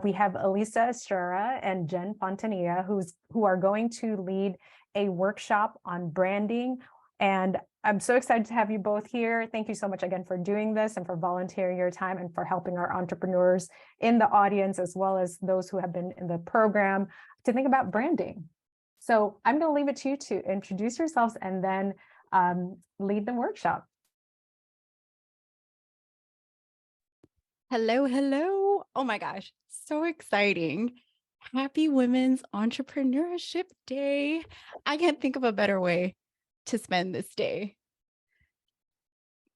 We have Elisa Estrera and Jen Fontanilla, who are going to lead a workshop on branding. And I'm so excited to have you both here. Thank you so much again for doing this and for volunteering your time and for helping our entrepreneurs in the audience, as well as those who have been in the program, to think about branding. So I'm going to leave it to you to introduce yourselves and then lead the workshop. Hello, hello. Oh my gosh, so exciting. Happy Women's Entrepreneurship Day. I can't think of a better way to spend this day.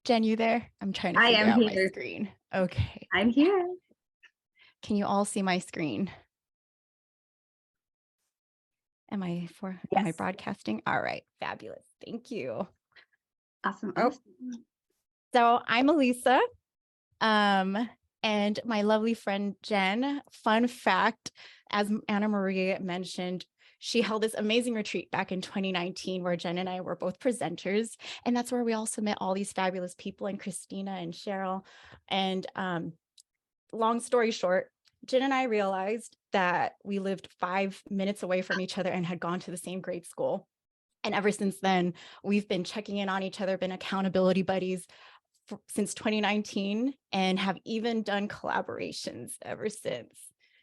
Jen, you there? I'm trying to I figure am out my here. screen. Okay. I'm here. Can you all see my screen? Am I Yes. broadcasting? All right, fabulous. Thank you. Awesome. Oh. So I'm Elisa. And my lovely friend Jen, fun fact, as Anna Marie mentioned, she held this amazing retreat back in 2019 where Jen and I were both presenters. And that's where we also met all these fabulous people, and Christina and Cheryl. And long story short, Jen and I realized that we lived 5 minutes away from each other and had gone to the same grade school. And ever since then, we've been checking in on each other, been accountability buddies since 2019, and have even done collaborations ever since.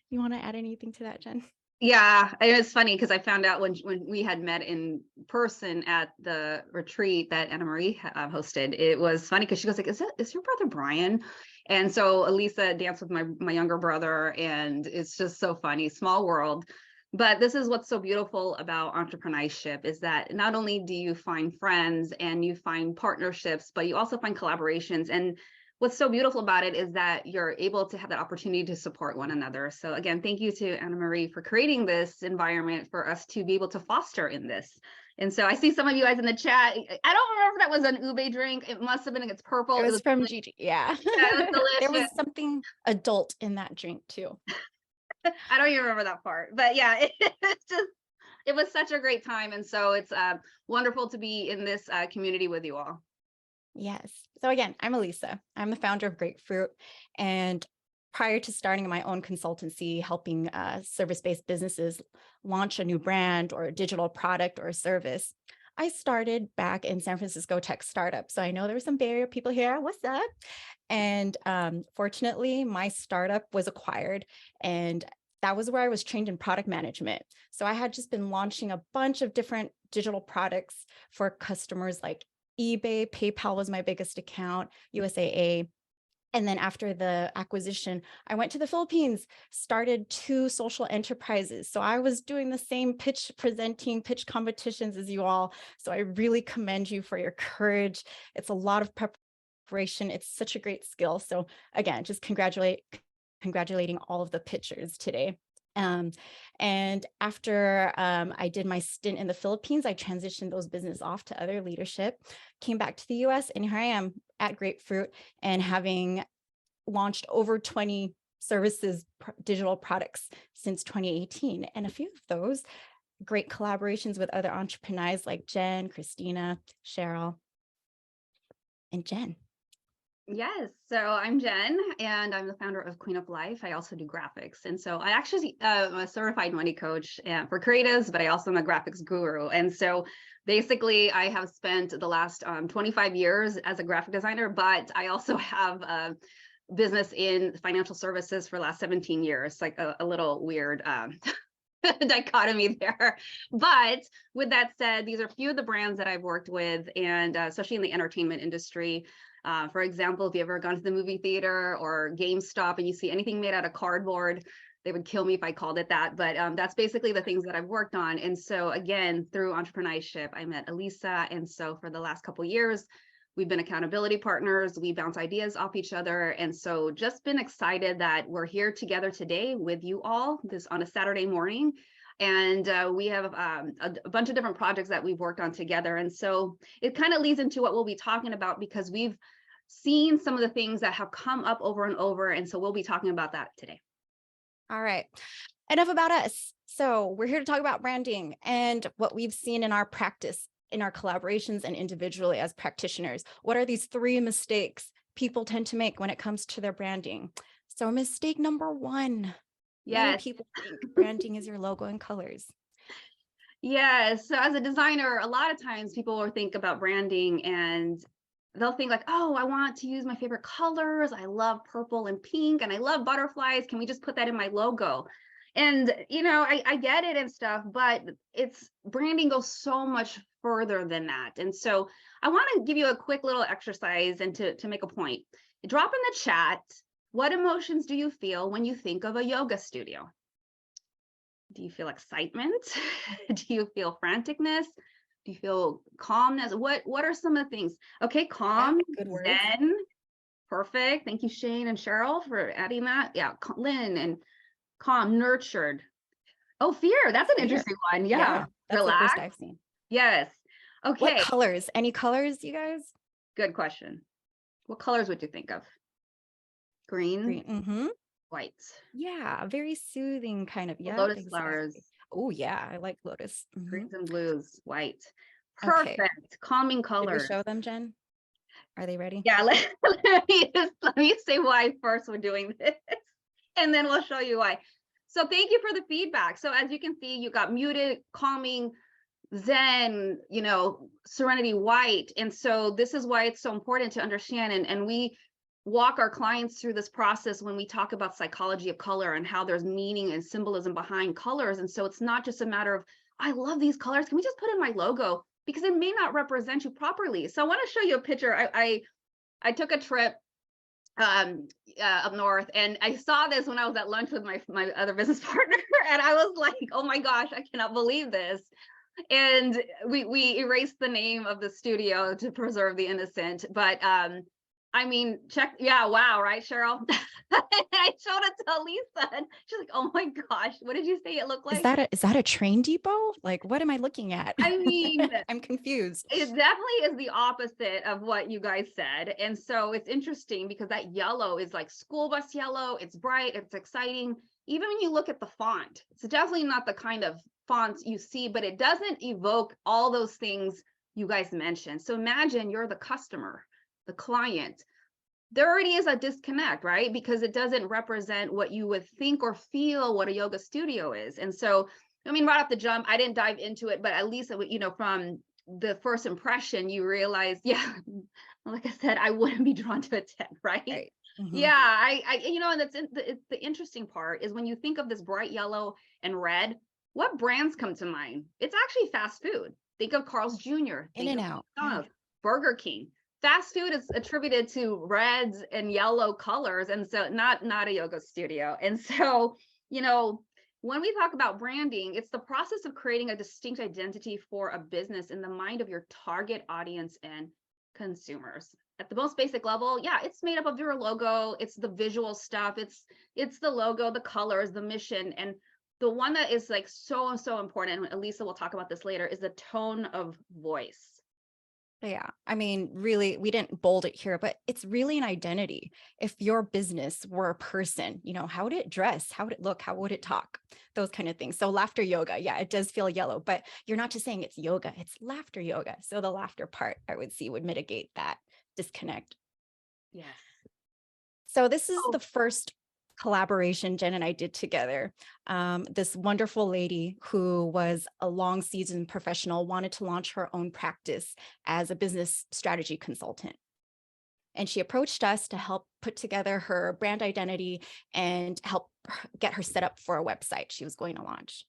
You want to add anything to that, Jen? Yeah, it was funny because I found out when we had met in person at the retreat that Anna Marie hosted. It was funny because she goes like, "Is your brother Brian?" And so Elisa danced with my younger brother, and it's just so funny. Small world. But this is what's so beautiful about entrepreneurship, is that not only do you find friends and you find partnerships, but you also find collaborations. And what's so beautiful about it is that you're able to have that opportunity to support one another. So again, thank you to Anna Marie for creating this environment for us to be able to foster in this. And so I see some of you guys in the chat. I don't remember if that was an ube drink. It must have been. It's purple. It was from Gigi. Yeah. It was There delicious. was something adult in that drink too. I don't even remember that part, but yeah, it was such a great time. And so it's wonderful to be in this community with you all. Yes. So again, I'm Elisa. I'm the founder of Grapefruit. And prior to starting my own consultancy, helping service-based businesses launch a new brand or a digital product or a service, I started back in San Francisco tech startup. So I know there were some Bay Area people here. What's up? And fortunately, my startup was acquired, and that was where I was trained in product management. So I had just been launching a bunch of different digital products for customers like eBay. PayPal was my biggest account, USAA. And then after the acquisition, I went to the Philippines, started 2 social enterprises. So I was doing the same presenting pitch competitions as you all. So I really commend you for your courage. It's a lot of preparation. It's such a great skill. So again, just congratulating all of the pitchers today. And after I did my stint in the Philippines, I transitioned those business off to other leadership, came back to the US, and here I am at Grapefruit, and having launched over 20 services, digital products since 2018. And a few of those great collaborations with other entrepreneurs like Jen, Christina, Cheryl, and Jen. Yes, so I'm Jen, and I'm the founder of Queen of Life. I also do graphics, and so I actually am a certified money coach for creatives, but I also am a graphics guru. And so basically, I have spent the last 25 years as a graphic designer, but I also have a business in financial services for the last 17 years, like a little weird dichotomy there. But with that said, these are a few of the brands that I've worked with, and especially in the entertainment industry. For example, if you ever gone to the movie theater or GameStop and you see anything made out of cardboard, they would kill me if I called it that. But that's basically the things that I've worked on. And so again, through Entrepreneurship, I met Elisa. And so for the last couple of years, we've been accountability partners. We bounce ideas off each other. And so just been excited that we're here together today with you all this on a Saturday morning. And we have a bunch of different projects that we've worked on together. And so it kind of leads into what we'll be talking about, because we've seen some of the things that have come up over and over. And so we'll be talking about that today. All right. Enough about us. So we're here to talk about branding and what we've seen in our practice, in our collaborations, and individually as practitioners. What are these 3 mistakes people tend to make when it comes to their branding? So mistake number 1, Many Yes. people think branding is your logo and colors. Yes. So as a designer, a lot of times people will think about branding and they'll think like, oh, I want to use my favorite colors. I love purple and pink and I love butterflies. Can we just put that in my logo? And, I get it and stuff, but branding goes so much further than that. And so I want to give you a quick little exercise and to make a point. Drop in the chat, what emotions do you feel when you think of a yoga studio? Do you feel excitement? Do you feel franticness? Do you feel calmness? What are some of the things? Okay, calm, good words. zen, perfect. Thank you, Shane and Cheryl, for adding that. Yeah, Lynn and calm, nurtured. Oh, fear. That's an Fear. interesting one. Yeah. That's the Relax. first I've seen. Yes. Okay. What colors? Any colors, you guys? Good question. What colors would you think of? Green, Green. Mm-hmm. white. Yeah, very soothing kind of. Yeah, Lotus exactly. flowers, Oh yeah, I like lotus. Mhm. greens and blues, white. Okay. Perfect. Calming Should we colors. show them, Jen? Are they ready? Yeah, let me say why first we're doing this, and then we'll show you why. So thank you for the feedback. So as you can see, you got muted, calming, zen, serenity, white. And so this is why it's so important to understand. And we walk our clients through this process when we talk about psychology of color and how there's meaning and symbolism behind colors. And so it's not just a matter of, I love these colors. Can we just put in my logo? Because it may not represent you properly. So I want to show you a picture. I took a trip up north, and I saw this when I was at lunch with my other business partner, and I was like, oh my gosh, I cannot believe this. And we erased the name of the studio to preserve the innocent. But I mean, wow, right, Cheryl? I showed it to Elisa, and she's like, oh my gosh, what did you say it looked like? Is that a train depot? Like, what am I looking at? I mean, I'm confused. it definitely is the opposite of what you guys said. And so it's interesting because that yellow is like school bus yellow. It's bright, it's exciting. Even when you look at the font, it's definitely not the kind of fonts you see, but it doesn't evoke all those things you guys mentioned. So imagine you're the customer, the client. There already is a disconnect, right? Because it doesn't represent what you would think or feel what a yoga studio is. And so, I mean, right off the jump, I didn't dive into it, but at least, from the first impression, you realize, yeah, like I said, I wouldn't be drawn to attend, right? Mm-hmm. Yeah, and it's the interesting part is when you think of this bright yellow and red, what brands come to mind? It's actually fast food. Think of Carl's Jr., In-N-Out, Burger King. Fast food is attributed to reds and yellow colors, and so not a yoga studio. And so, when we talk about branding, it's the process of creating a distinct identity for a business in the mind of your target audience and consumers. At the most basic level, yeah, it's made up of your logo, it's the visual stuff, it's the logo, the colors, the mission, and the one that is like so important, and Elisa will talk about this later, is the tone of voice. Yeah, I mean, really, we didn't bold it here, but it's really an identity. If your business were a person, how would it dress? How would it look? How would it talk? Those kind of things. So laughter yoga, yeah, it does feel yellow, but you're not just saying it's yoga, it's laughter yoga. So the laughter part, I would see, would mitigate that disconnect. Yes. So this is the first collaboration Jen and I did together. This wonderful lady who was a long seasoned professional wanted to launch her own practice as a business strategy consultant. And she approached us to help put together her brand identity and help get her set up for a website she was going to launch.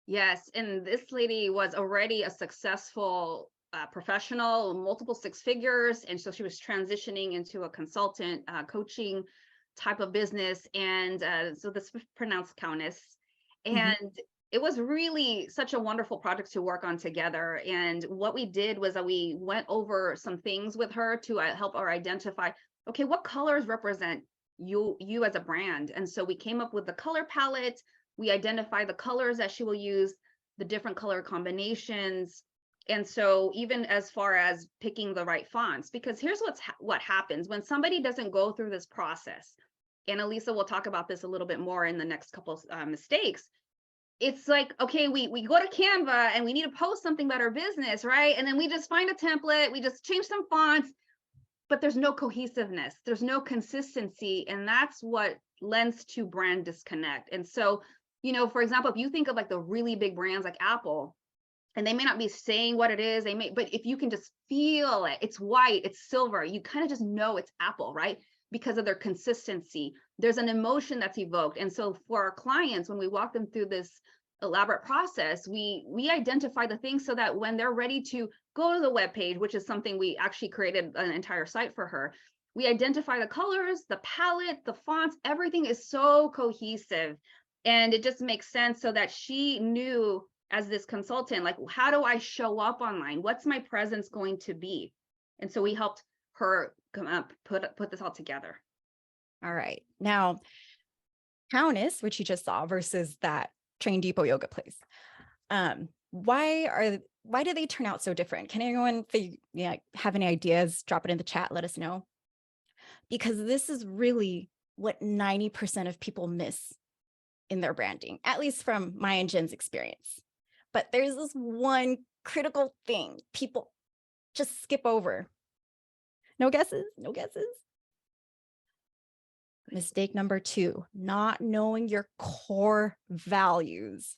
Yes, and this lady was already a successful professional, multiple six figures. And so she was transitioning into a consultant coaching type of business. And so this was pronounced Countess. And it was really such a wonderful project to work on together. And what we did was that we went over some things with her to help her identify, okay, what colors represent you as a brand? And so we came up with the color palette. We identified the colors that she will use, the different color combinations. And so even as far as picking the right fonts, because here's what happens when somebody doesn't go through this process. And Elisa will talk about this a little bit more in the next couple of mistakes. It's like, okay, we go to Canva and we need to post something about our business, right? And then we just find a template, we just change some fonts, but there's no cohesiveness, there's no consistency. And that's what lends to brand disconnect. And so, you know, for example, if you think of like the really big brands like Apple, and they may not be saying what it is, but if you can just feel it, it's white, it's silver, you kind of just know it's Apple, right? Because of their consistency. There's an emotion that's evoked. And so for our clients, when we walk them through this elaborate process, we identify the things so that when they're ready to go to the webpage, which is something we actually created an entire site for her, we identify the colors, the palette, the fonts, everything is so cohesive. And it just makes sense so that she knew as this consultant, like, how do I show up online? What's my presence going to be? And so we helped her come up, put this all together. All right. Now, Countess, which you just saw, versus that Train Depot yoga place. Why do they turn out so different? Can anyone have any ideas? Drop it in the chat. Let us know. Because this is really what 90% of people miss in their branding, at least from my and Jen's experience. But there's this one critical thing people just skip over. No guesses? No guesses? Mistake number 2, not knowing your core values.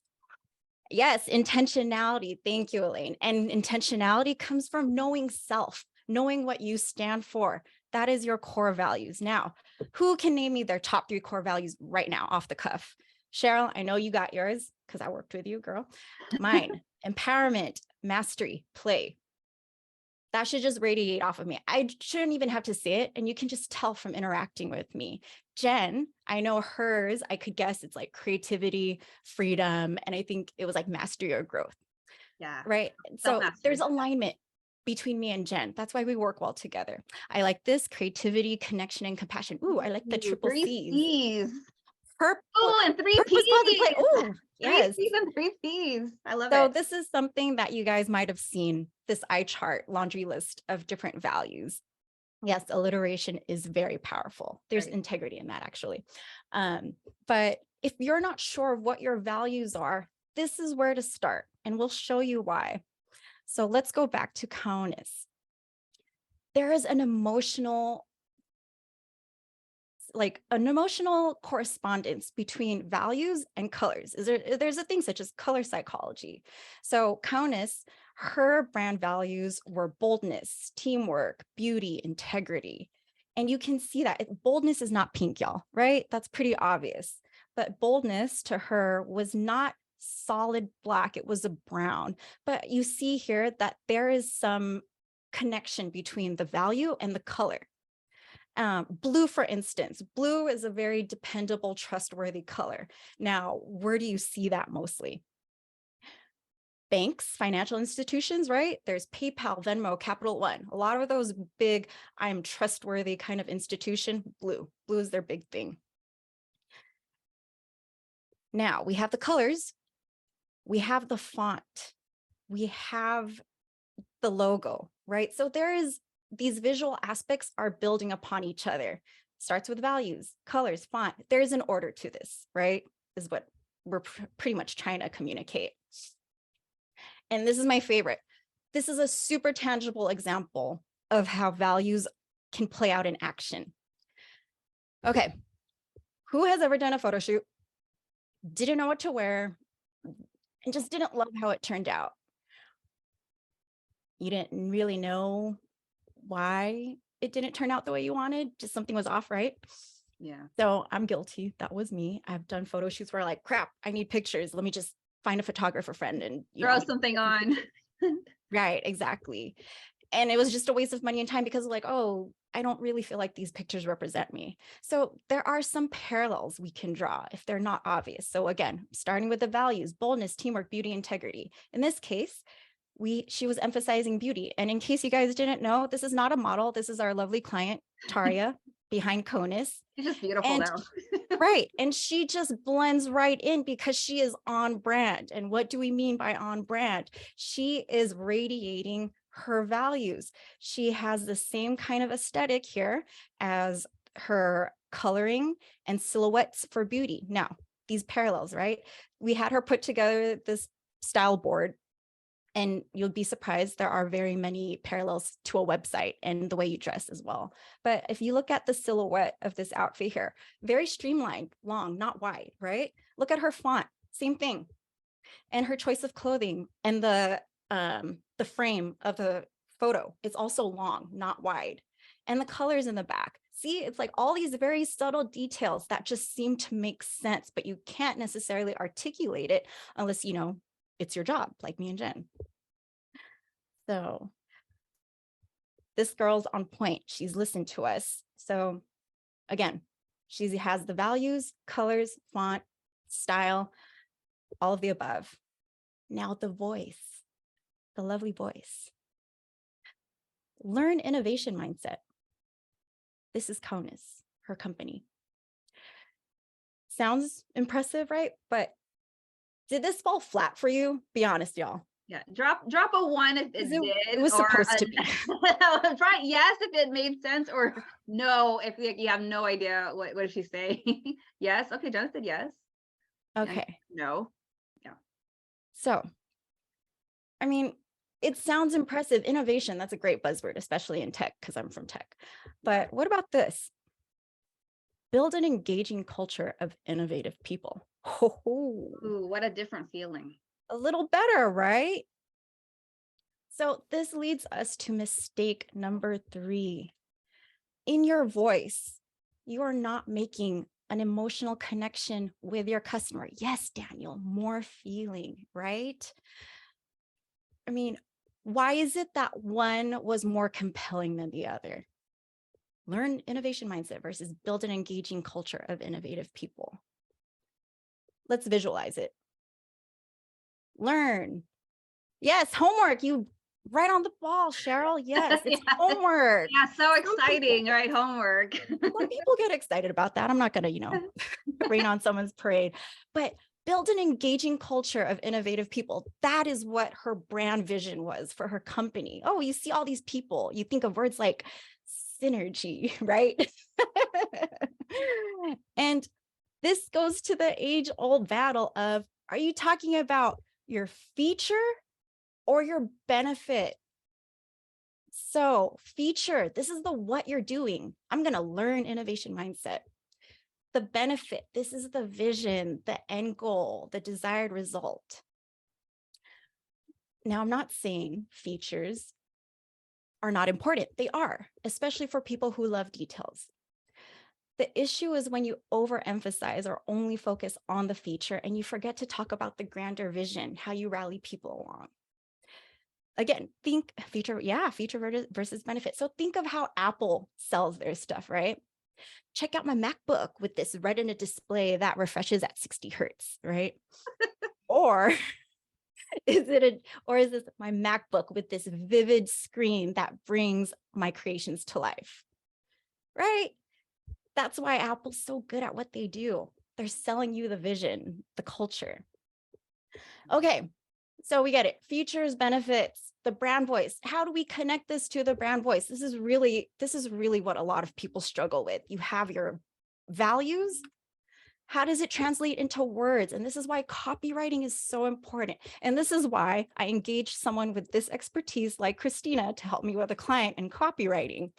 Yes, intentionality. Thank you, Elaine. And intentionality comes from knowing self, knowing what you stand for. That is your core values. Now, who can name me their top 3 core values right now off the cuff? Cheryl, I know you got yours because I worked with you, girl. Mine, empowerment, mastery, play. That should just radiate off of me. I shouldn't even have to say it. And you can just tell from interacting with me. Jen, I know hers, I could guess it's like creativity, freedom. And I think it was like mastery or growth. Yeah. Right. So there's alignment between me and Jen. That's why we work well together. I like this: creativity, connection, and compassion. Ooh, I like the triple C's. Oh, and 3 Purpose, P's. Oh, yes. 3 C's and 3 P's. I love it. So this is something that you guys might have seen, this eye chart, laundry list of different values. Yes, alliteration is very powerful. There's integrity in that, actually. But if you're not sure of what your values are, this is where to start, and we'll show you why. So let's go back to Countess. There is an emotional correspondence between values and colors. There's a thing such as color psychology. So Countess, her brand values were boldness, teamwork, beauty, integrity. And you can see that boldness is not pink, y'all, right? That's pretty obvious. But boldness to her was not solid black, it was a brown. But you see here that there is some connection between the value and the color. Blue, for instance, blue is a very dependable, trustworthy color. Now, where do you see that mostly? Banks, financial institutions, right? There's PayPal, Venmo, Capital One. A lot of those big, I'm trustworthy kind of institution, blue. Blue is their big thing. Now, we have the colors. We have the font. We have the logo, right? So these visual aspects are building upon each other. Starts with values, colors, font. There's an order to this, right? Is what we're pretty much trying to communicate. And this is my favorite. This is a super tangible example of how values can play out in action. Okay, who has ever done a photo shoot, didn't know what to wear, and just didn't love how it turned out? You didn't really know why it didn't turn out the way you wanted, just something was off, right? Yeah. So I'm guilty. That was me. I've done photo shoots where like, crap, I need pictures. Let me just find a photographer friend and throw something on. Right, exactly. And it was just a waste of money and time because like, oh, I don't really feel like these pictures represent me. So there are some parallels we can draw if they're not obvious. So again, starting with the values, boldness, teamwork, beauty, integrity. In this case, she was emphasizing beauty. And in case you guys didn't know, this is not a model. This is our lovely client, Taria, behind Countess. She's just beautiful now. Right. And she just blends right in because she is on brand. And what do we mean by on brand? She is radiating her values. She has the same kind of aesthetic here as her coloring and silhouettes for beauty. Now, these parallels, right? We had her put together this style board. And you'll be surprised, there are very many parallels to a website and the way you dress as well. But if you look at the silhouette of this outfit here, very streamlined, long, not wide, right? Look at her font, same thing. And her choice of clothing and the frame of the photo, it's also long, not wide. And the colors in the back. See, it's like all these very subtle details that just seem to make sense, but you can't necessarily articulate it unless, you know, it's your job, like me and Jen. So this girl's on point. She's listened to us. So again, she has the values, colors, font, style, all of the above. Now the voice, the lovely voice. Learn innovation mindset. This is Kaunis, her company. Sounds impressive, right? But did this fall flat for you? Be honest, y'all. Yeah, drop a 1 if it did. It was supposed to be. Right, yes, if it made sense, or no, if you have no idea what did she say. Yes, okay, Jonathan said yes. Okay. No. Yeah. So, I mean, it sounds impressive. Innovation, that's a great buzzword, especially in tech, because I'm from tech. But what about this? Build an engaging culture of innovative people. Ooh, what a different feeling. A little better, right? So this leads us to mistake number 3. In your voice, you are not making an emotional connection with your customer. Yes, Daniel, more feeling, right? I mean, why is it that one was more compelling than the other? Learn innovation mindset versus build an engaging culture of innovative people. Let's visualize it. Learn. Yes, homework. You right on the ball, Cheryl. Yes, it's homework. Yeah, so exciting, right? Homework. Some people get excited about that. I'm not going to, rain on someone's parade, but build an engaging culture of innovative people. That is what her brand vision was for her company. Oh, you see all these people. You think of words like synergy, right? And this goes to the age-old battle of, are you talking about your feature or your benefit? So feature, this is the what you're doing. I'm going to learn innovation mindset. The benefit, this is the vision, the end goal, the desired result. Now, I'm not saying features are not important. They are, especially for people who love details. The issue is when you overemphasize or only focus on the feature and you forget to talk about the grander vision, how you rally people along. Again, think feature versus benefit. So think of how Apple sells their stuff, right? Check out my MacBook with this retina display that refreshes at 60 hertz, right? Or is this my MacBook with this vivid screen that brings my creations to life, right? That's why Apple's so good at what they do. They're selling you the vision, the culture. Okay, so we get it. Features, benefits, the brand voice. How do we connect this to the brand voice? This is really what a lot of people struggle with. You have your values. How does it translate into words? And this is why copywriting is so important. And this is why I engaged someone with this expertise like Christina to help me with a client in copywriting.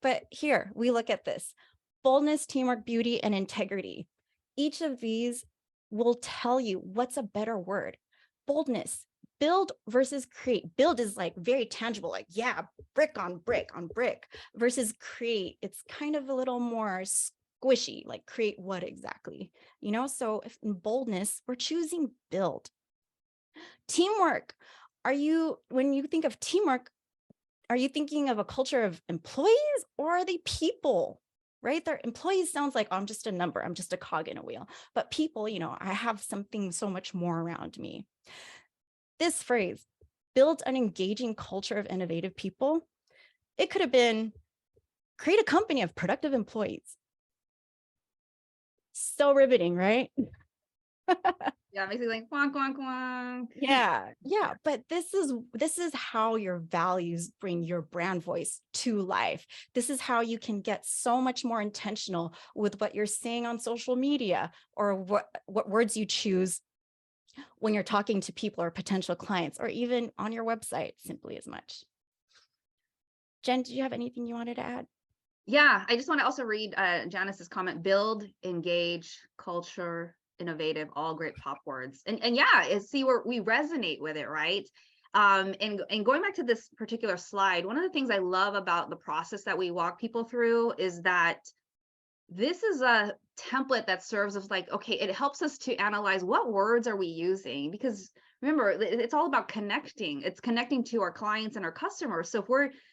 But here we look at this: boldness, teamwork, beauty, and integrity. Each of these will tell you what's a better word. Boldness, build versus create. Build is like very tangible, like, yeah, brick on brick on brick, versus create. It's kind of a little more squishy, like create what exactly, So if in boldness, we're choosing build. Teamwork. When you think of teamwork, are you thinking of a culture of employees or are they people? Right? Their employees sounds like, oh, I'm just a number, I'm just a cog in a wheel. But people, I have something so much more around me. This phrase, build an engaging culture of innovative people. It could have been create a company of productive employees. So riveting, right? Yeah, makes it like quonk, quonk, quonk. Yeah. But this is how your values bring your brand voice to life. This is how you can get so much more intentional with what you're saying on social media or what words you choose when you're talking to people or potential clients, or even on your website simply as much. Jen, did you have anything you wanted to add? Yeah, I just want to also read Janice's comment: build, engage, culture, innovative, all great pop words. And yeah, see where we resonate with it, right? And going back to this particular slide, one of the things I love about the process that we walk people through is that this is a template that serves as like, okay, it helps us to analyze what words are we using, because remember, it's all about connecting. It's connecting to our clients and our customers. So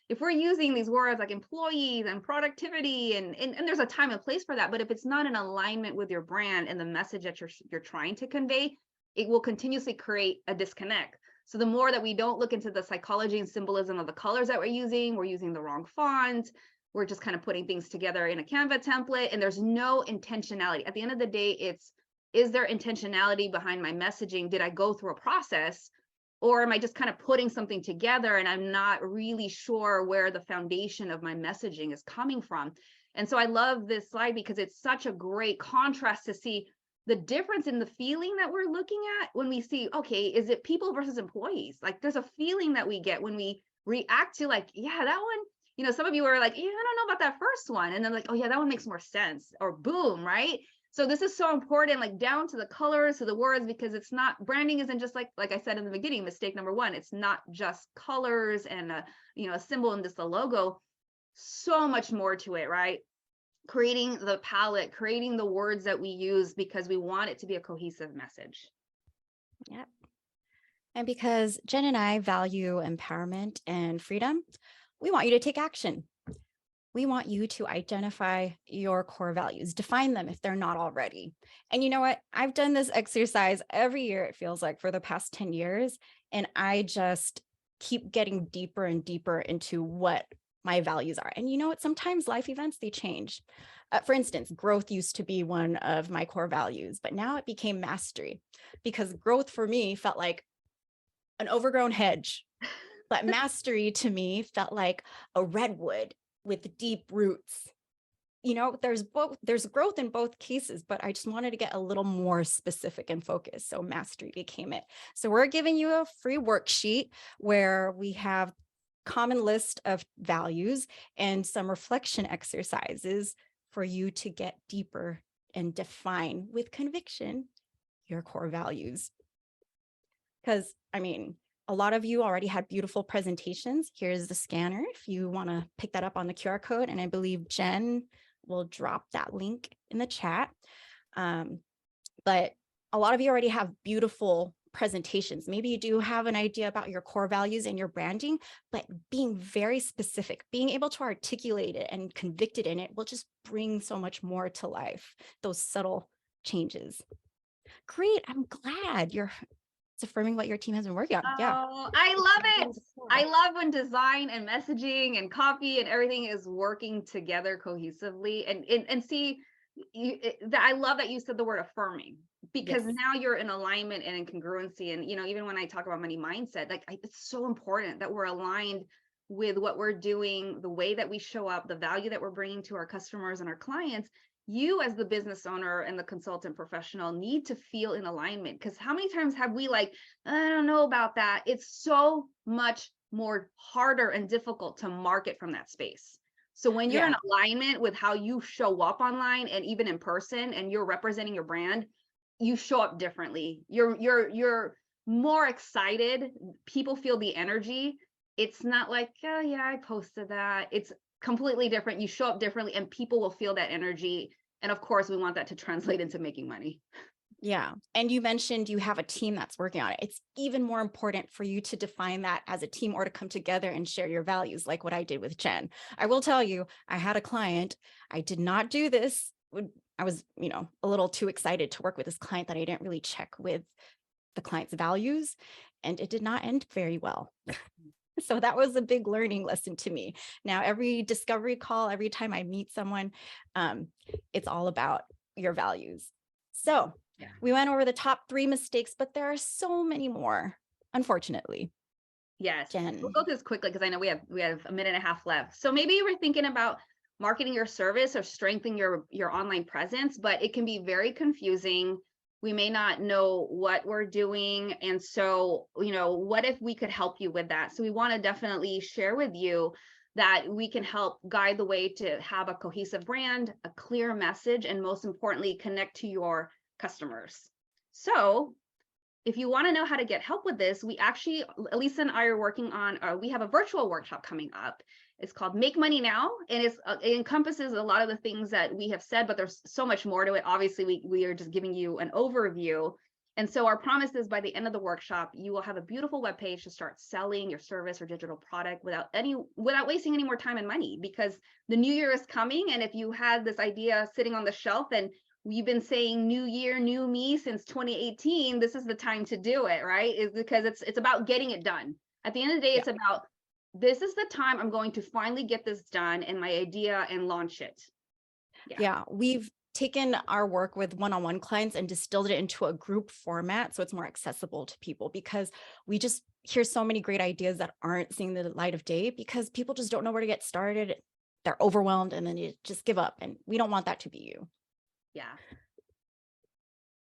if we're using these words like employees and productivity, and there's a time and place for that, but if it's not in alignment with your brand and the message that you're trying to convey, it will continuously create a disconnect. So the more that we don't look into the psychology and symbolism of the colors that we're using the wrong font, we're just kind of putting things together in a Canva template, and there's no intentionality. At the end of the day, is there intentionality behind my messaging? Did I go through a process, or am I just kind of putting something together and I'm not really sure where the foundation of my messaging is coming from? And so I love this slide because it's such a great contrast to see the difference in the feeling that we're looking at when we see, okay, is it people versus employees? Like there's a feeling that we get when we react to like, yeah, that one, you know, some of you are like, yeah, I don't know about that first one. And then like, oh yeah, that one makes more sense, or boom, right? So this is so important, like down to the colors, to the words, because it's not, branding isn't just like I said in the beginning, mistake number one, it's not just colors and a symbol and just a logo, so much more to it, right? Creating the palette, creating the words that we use because we want it to be a cohesive message. Yep. And because Jen and I value empowerment and freedom, we want you to take action. We want you to identify your core values, define them if they're not already. And you know what? I've done this exercise every year, it feels like, for the past 10 years. And I just keep getting deeper and deeper into what my values are. And you know what? Sometimes life events, they change. For instance, growth used to be one of my core values, but now it became mastery, because growth for me felt like an overgrown hedge. But mastery to me felt like a redwood with deep roots. You know, there's growth in both cases, but I just wanted to get a little more specific and focused. So mastery became it. So we're giving you a free worksheet where we have common list of values and some reflection exercises for you to get deeper and define with conviction your core values. Because I mean, a lot of you already had beautiful presentations. Here's the scanner if you want to pick that up on the QR code. And I believe Jen will drop that link in the chat. But a lot of you already have beautiful presentations. Maybe you do have an idea about your core values and your branding, but being very specific, being able to articulate it and convicted in it will just bring so much more to life, those subtle changes. Great. I'm glad it's affirming what your team has been working on. Yeah. Oh, I love it. I love when design and messaging and copy and everything is working together cohesively. And see, I love that you said the word affirming, because Yes. now you're in alignment and in congruency. And even when I talk about money mindset, like it's so important that we're aligned with what we're doing, the way that we show up, the value that we're bringing to our customers and our clients. You as the business owner and the consultant professional need to feel in alignment, because how many times have we like, I don't know about that. It's so much more harder and difficult to market from that space. So when you're in alignment with how you show up online and even in person, and you're representing your brand, you show up differently. You're more excited. People feel the energy. It's not like, oh yeah, I posted that. It's completely different. You show up differently and people will feel that energy. And of course, we want that to translate into making money. Yeah. And you mentioned you have a team that's working on it. It's even more important for you to define that as a team, or to come together and share your values, like what I did with Jen. I will tell you, I had a client. I did not do this. I was, a little too excited to work with this client that I didn't really check with the client's values, and it did not end very well. So that was a big learning lesson to me. Now, every discovery call, every time I meet someone, it's all about your values. So we went over the top 3 mistakes, but there are so many more, unfortunately. Yes. Jen. We'll go through this quickly because I know we have a minute and a half left. So maybe you were thinking about marketing your service or strengthening your online presence, but it can be very confusing We may not know what we're doing. And so, what if we could help you with that? So we want to definitely share with you that we can help guide the way to have a cohesive brand, a clear message, and most importantly, connect to your customers. So if you want to know how to get help with this, Elisa and I are working on, we have a virtual workshop coming up. It's called Make Money Now, and it encompasses a lot of the things that we have said, but there's so much more to it. Obviously, we are just giving you an overview. And so our promise is by the end of the workshop, you will have a beautiful webpage to start selling your service or digital product without wasting any more time and money, because the new year is coming. And if you had this idea sitting on the shelf and we've been saying new year, new me since 2018, this is the time to do it, right? Is because it's about getting it done. At the end of the day, it's about, this is the time I'm going to finally get this done and my idea and launch it. Yeah, we've taken our work with one-on-one clients and distilled it into a group format so it's more accessible to people, because we just hear so many great ideas that aren't seeing the light of day because people just don't know where to get started. They're overwhelmed and then you just give up, and we don't want that to be you. Yeah.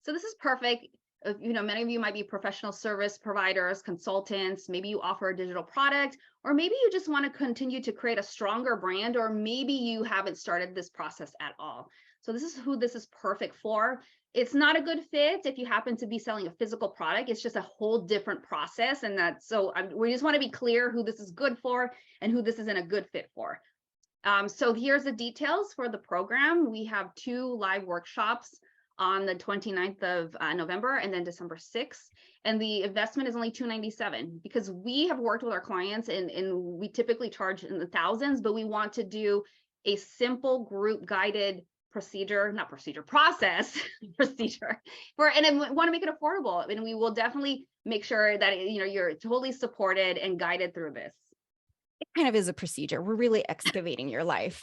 So this is perfect. Many of you might be professional service providers, consultants, maybe you offer a digital product, or maybe you just want to continue to create a stronger brand, or maybe you haven't started this process at all. So this is who this is perfect for. It's not a good fit if you happen to be selling a physical product. It's just a whole different process. And we just want to be clear who this is good for and who this isn't a good fit for. So here's the details for the program. We have 2 live workshops on the 29th of November and then December 6th. And the investment is only $297 because we have worked with our clients and we typically charge in the thousands, but we want to do a simple group guided procedure and we want to make it affordable. And we will definitely make sure that you're totally supported and guided through this. It kind of is a procedure. We're really excavating your life.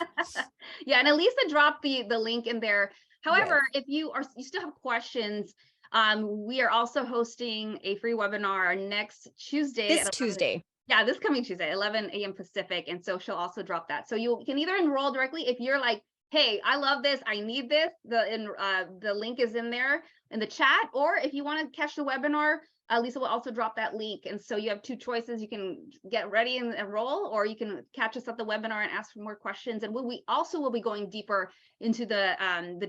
Yeah, and Elisa dropped the link in there. However, if you still have questions, we are also hosting a free webinar next Tuesday. This Tuesday. Yeah, this coming Tuesday, 11 a.m. Pacific. And so she'll also drop that. So you can either enroll directly if you're like, hey, I love this, I need this. The link is in there in the chat. Or if you want to catch the webinar, Lisa will also drop that link. And so you have 2 choices. You can get ready and enroll, or you can catch us at the webinar and ask for more questions. And we also will be going deeper into the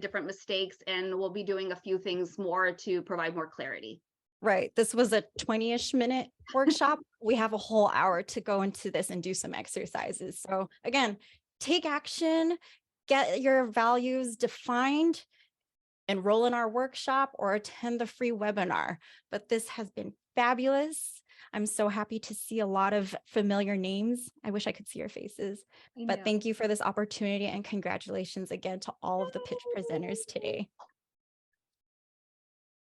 different mistakes, and we'll be doing a few things more to provide more clarity. Right. This was a 20-ish minute workshop. We have a whole hour to go into this and do some exercises. So again, take action, get your values defined, enroll in our workshop, or attend the free webinar. But this has been fabulous. I'm so happy to see a lot of familiar names. I wish I could see your faces, but thank you for this opportunity, and congratulations again to all of the pitch presenters today.